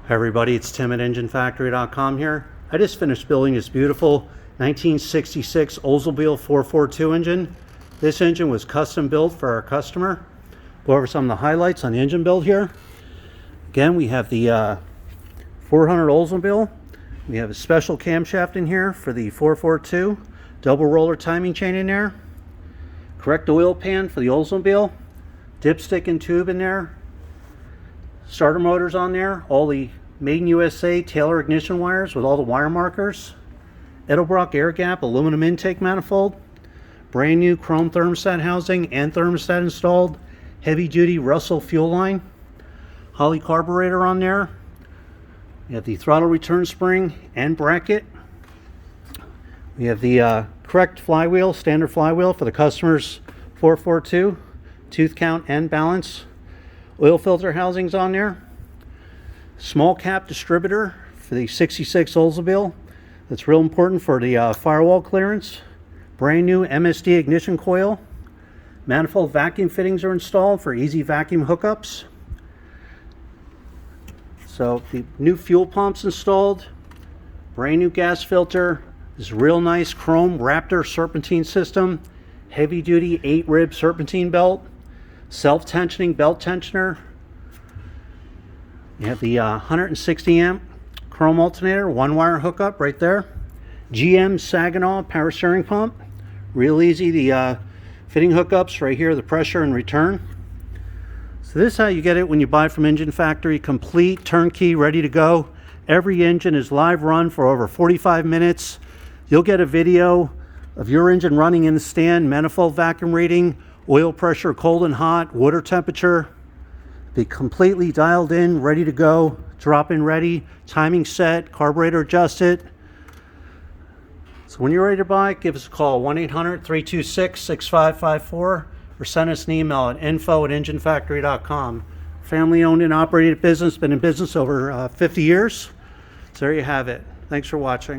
Hi everybody, it's Tim at EngineFactory.com here. I just finished building this beautiful 1966 Oldsmobile 442 engine. This engine was custom built for our customer. Go over some of the highlights on the engine build here. Again, we have the 400 Oldsmobile. We have a special camshaft in here for the 442. Double roller timing chain in there. Correct oil pan for the Oldsmobile. Dipstick and tube in there. Starter motors on there, all the made in USA Taylor ignition wires with all the wire markers. Edelbrock air gap aluminum intake manifold. Brand new chrome thermostat housing and thermostat installed. Heavy duty Russell fuel line. Holley carburetor on there. We have the throttle return spring and bracket. We have the correct flywheel, standard flywheel for the customer's 442. Tooth count and balance. Oil filter housings on there. Small cap distributor for the 66 Oldsmobile. That's real important for the firewall clearance. Brand new MSD ignition coil. Manifold vacuum fittings are installed for easy vacuum hookups. So the new fuel pumps installed. Brand new gas filter. This real nice chrome Raptor serpentine system. Heavy duty 8-rib serpentine belt. Self-tensioning belt tensioner. You have the 160 amp chrome alternator, one wire hookup right there. GM Saginaw power steering pump. Real easy, the fitting hookups right here, the pressure and return. So this is how you get it when you buy from Engine Factory. Complete, turnkey, ready to go. Every engine is live run for over 45 minutes. You'll get a video of your engine running in the stand, manifold vacuum reading, oil pressure, cold and hot, water temperature. Be completely dialed in, ready to go, drop in ready, timing set, carburetor adjusted. So when you're ready to buy, give us a call, 1-800-326-6554, or send us an email at info@enginefactory.com. Family owned and operated business, been in business over 50 years. So there you have it. Thanks for watching.